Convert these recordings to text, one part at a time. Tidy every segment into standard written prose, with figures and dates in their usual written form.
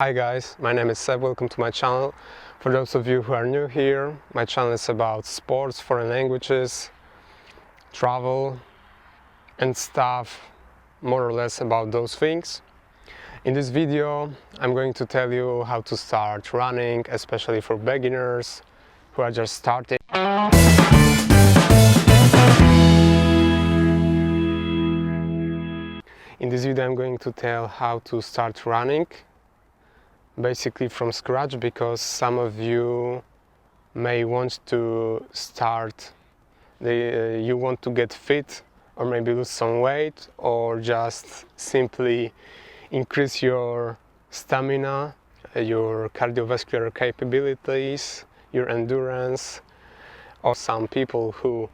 Hi guys, my name is Seb, welcome to my channel. For those of you who are new here, my channel is about sports, foreign languages, travel and stuff, more or less about those things. In this video I'm going to tell you how to start running, especially for beginners who are just starting. In this video I'm going to tell how to start running basically from scratch, because some of you may want to start, you want to get fit or maybe lose some weight or just simply increase your stamina, your cardiovascular capabilities, your endurance, or some people who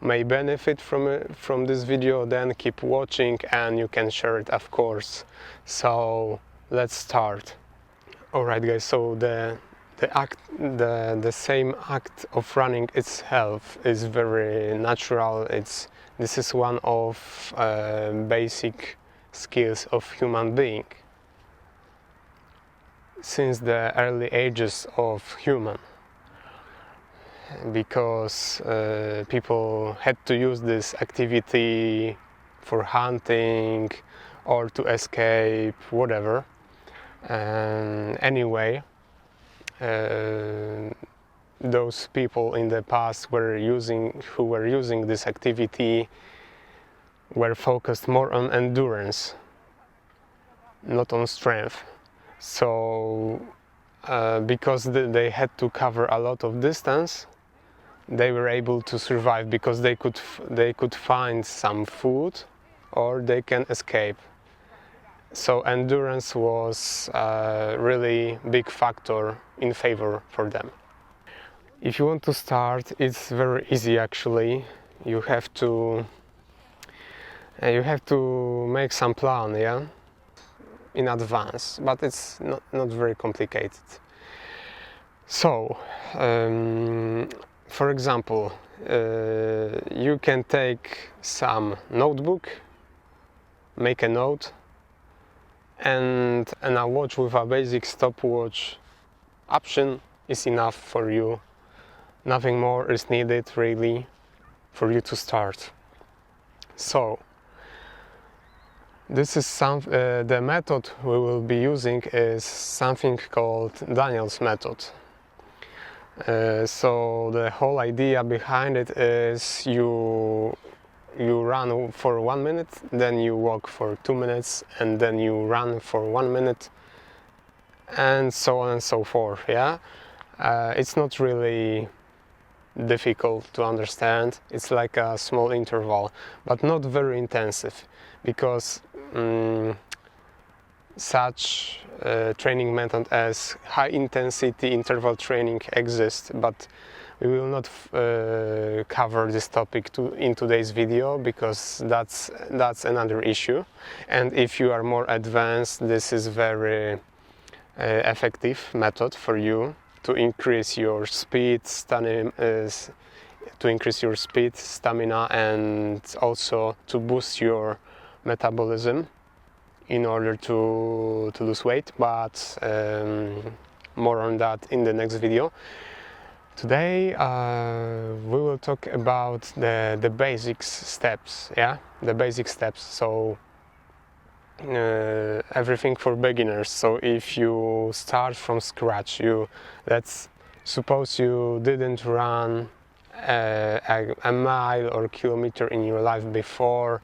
may benefit from this video, then keep watching and you can share it, of course. So let's start. Alright guys, so the same act of running itself is very natural. This is one of basic skills of human being since the early ages of human, because people had to use this activity for hunting or to escape, whatever. Anyway, those people in the past who were using this activity were focused more on endurance, not on strength. So because they had to cover a lot of distance, they were able to survive because they could find some food or they can escape. So endurance was a really big factor in favor for them. If you want to start, it's very easy actually. You have to make some plan, yeah, in advance, but it's not very complicated. So, for example, you can take some notebook, make a note, and a watch with a basic stopwatch option is enough for you. Nothing more is needed really for you to start. So this is the method we will be using is something called Daniel's method. So the whole idea behind it is you run for 1 minute, then you walk for 2 minutes, and then you run for 1 minute, and so on and so forth. Yeah, it's not really difficult to understand. It's like a small interval, but not very intensive, because such training method as high intensity interval training exists, but we will not cover this topic in today's video, because that's another issue. And if you are more advanced, this is very effective method for you to increase your speed, stamina, and also to boost your metabolism in order to lose weight. But more on that in the next video. Today we will talk about the basic steps, yeah, the basic steps. So everything for beginners. So if you start from scratch, let's suppose you didn't run a mile or kilometer in your life before.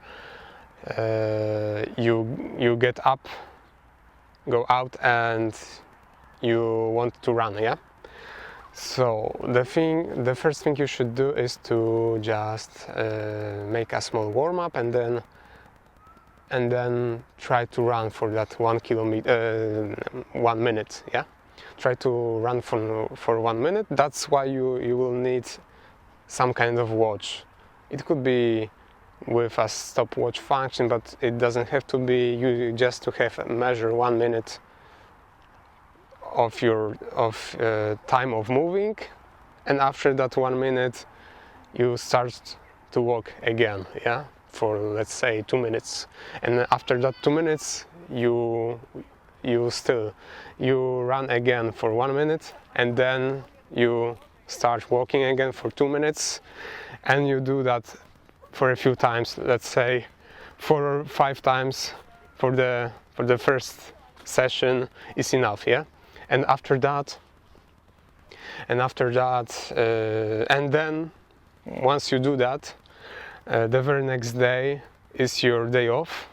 You get up, go out, and you want to run, yeah. So the first thing you should do is to just make a small warm-up, and then try to run for that 1 minute. Yeah, try to run for 1 minute. That's why you will need some kind of watch. It could be with a stopwatch function, but it doesn't have to be. You just to have measure 1 minute of your time of moving, and after that 1 minute you start to walk again, yeah, for let's say 2 minutes, and after that 2 minutes you you run again for 1 minute, and then you start walking again for 2 minutes, and you do that for a few times, let's say 4 or 5 times for the first session is enough, yeah. And after that, and then once you do that, the very next day is your day off,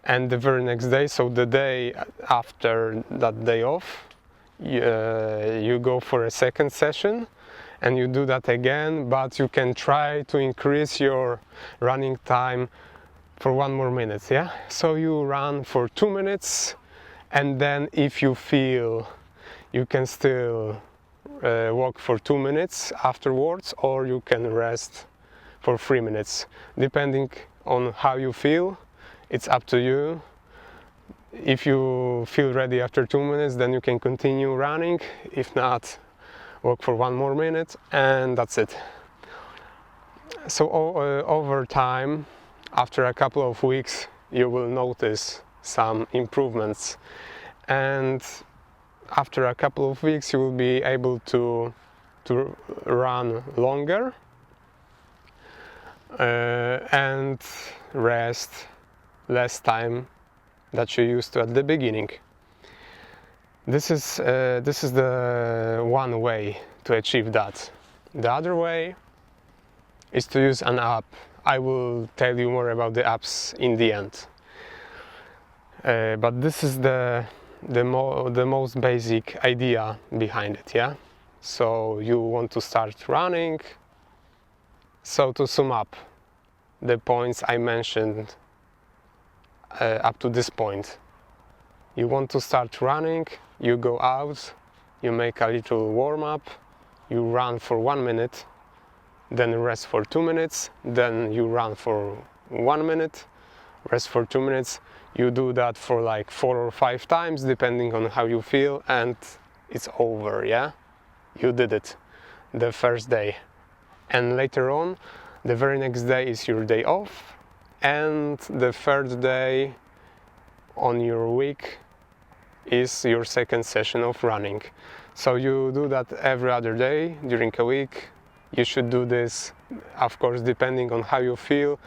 and the very next day, so the day after that day off, you go for a second session, and you do that again, but you can try to increase your running time for 1 more minute, yeah. So you run for 2 minutes, and then if you feel, you can still walk for 2 minutes afterwards, or you can rest for 3 minutes, depending on how you feel. It's up to you. If you feel ready after 2 minutes, then you can continue running. If not, walk for 1 more minute, and that's it. So over time, after a couple of weeks, you will notice some improvements, and after a couple of weeks you will be able to run longer and rest less time that you used to at the beginning. This is the one way to achieve that. The other way is to use an app. I will tell you more about the apps in the end. But this is the most basic idea behind it, yeah? So you want to start running. So to sum up the points I mentioned up to this point, you want to start running, you go out, you make a little warm-up, you run for 1 minute, then rest for 2 minutes, then you run for 1 minute, rest for 2 minutes. You do that for like 4 or 5 times, depending on how you feel, and it's over, yeah? You did it the first day. And later on, the very next day is your day off, and the third day on your week is your second session of running. So you do that every other day during a week. You should do this, of course, depending on how you feel.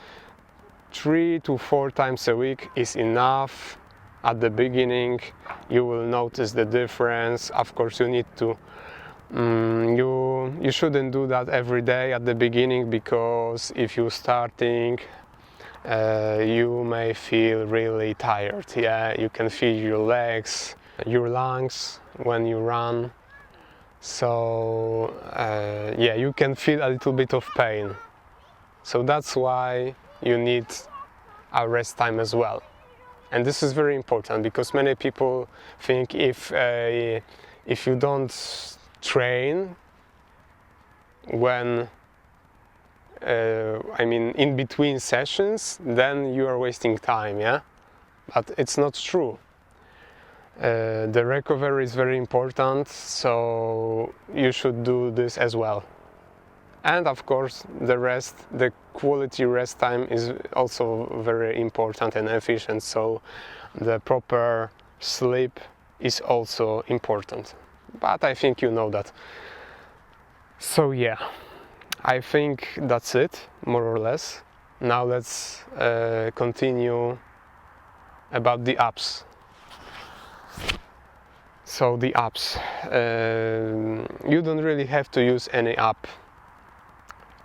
3 to 4 times a week is enough. At the beginning, you will notice the difference. Of course, you need to you shouldn't do that every day at the beginning, because if you're starting, you may feel really tired. Yeah, you can feel your legs, your lungs when you run. So yeah, you can feel a little bit of pain. So that's why you need a rest time as well. And this is very important, because many people think if you don't train when in between sessions, then you are wasting time, yeah? But it's not true. The recovery is very important, so you should do this as well. And of course, the quality rest time is also very important and efficient, so the proper sleep is also important. But I think you know that. So yeah, I think that's it, more or less. Now let's continue about the apps. So the apps, you don't really have to use any app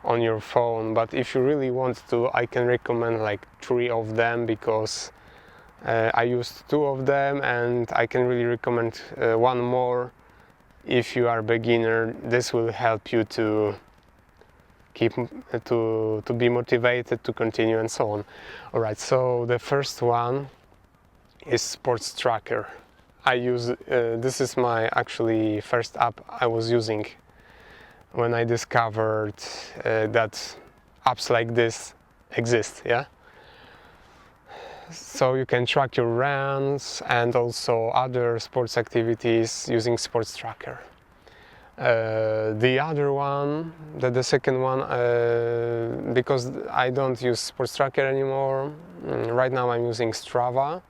on your phone, but if you really want to, I can recommend like 3 of them, because I used 2 of them, and I can really recommend 1 more if you are a beginner. This will help you to be motivated to continue and so on. All right, so the first one is Sports Tracker. I use this is my actually first app I was using when I discovered that apps like this exist, yeah? So you can track your runs and also other sports activities using Sports Tracker. The other one, the second one, because I don't use Sports Tracker anymore, right now I'm using Strava.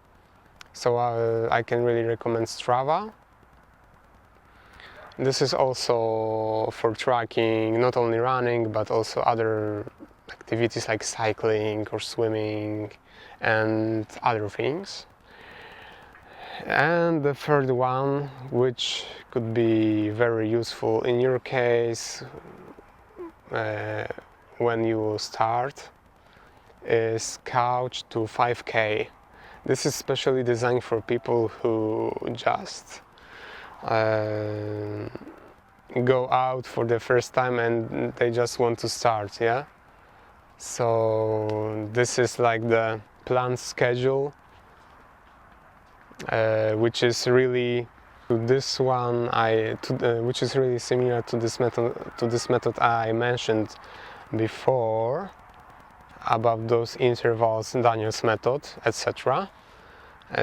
So I can really recommend Strava. This is also for tracking not only running but also other activities like cycling or swimming and other things. And the third one, which could be very useful in your case when you start, is Couch to 5K. This is specially designed for people who just go out for the first time and they just want to start, yeah? So this is like the planned schedule, which is really this one which is really similar to this method I mentioned before about those intervals, Daniel's method, etc.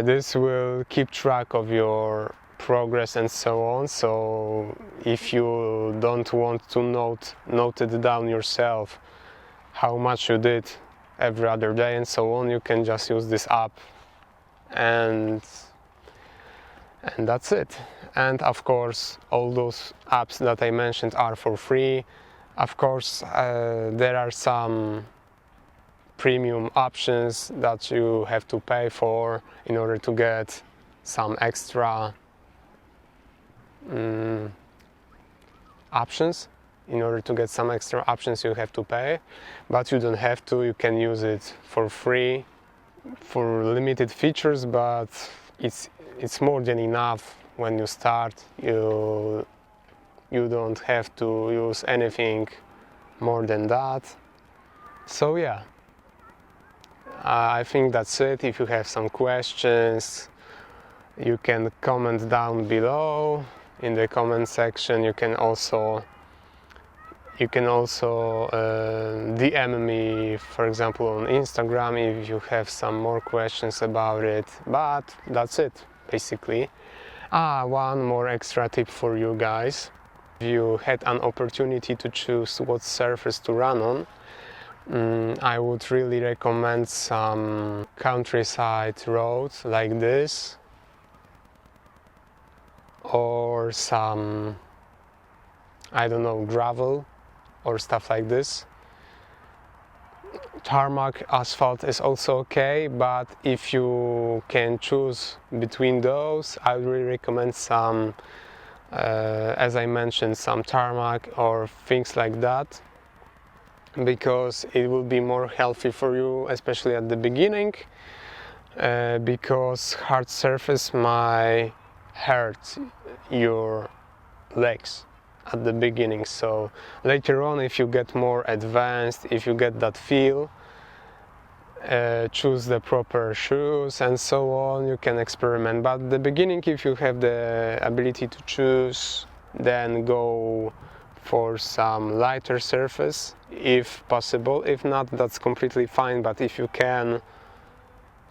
This will keep track of your progress and so on. So if you don't want to note it down yourself how much you did every other day and so on, you can just use this app and that's it. And of course all those apps that I mentioned are for free. Of course there are some premium options that you have to pay for in order to get some extra options. In order to get some extra options you have to pay, but you don't have to. You can use it for free for limited features, but it's more than enough when you start. You don't have to use anything more than that. So yeah, I think that's it. If you have some questions, you can comment down below in the comment section. You can also DM me, for example, on Instagram if you have some more questions about it. But that's it, basically. One more extra tip for you guys. If you had an opportunity to choose what surface to run on, I would really recommend some countryside roads like this, or some, I don't know, gravel or stuff like this. Tarmac asphalt is also okay, but if you can choose between those, I would really recommend some, as I mentioned, some tarmac or things like that, because it will be more healthy for you, especially at the beginning, because hard surface might hurt your legs at the beginning. So later on, if you get more advanced, if you get that feel, choose the proper shoes and so on, you can experiment. But at the beginning, if you have the ability to choose, then go for some lighter surface if possible. If not, that's completely fine, but if you can,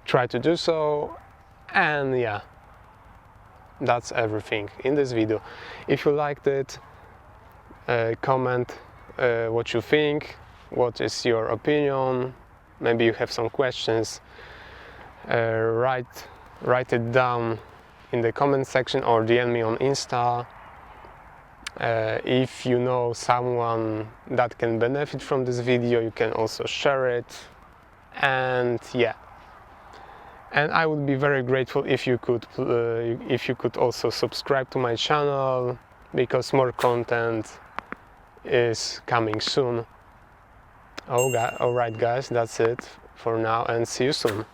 try to do so. And yeah, that's everything in this video. If you liked it, comment what you think, what is your opinion. Maybe you have some questions. Write it down in the comment section or DM me on Insta. If you know someone that can benefit from this video, you can also share it. And yeah, and I would be very grateful if you could also subscribe to my channel, because more content is coming soon. Alright guys, that's it for now, and see you soon.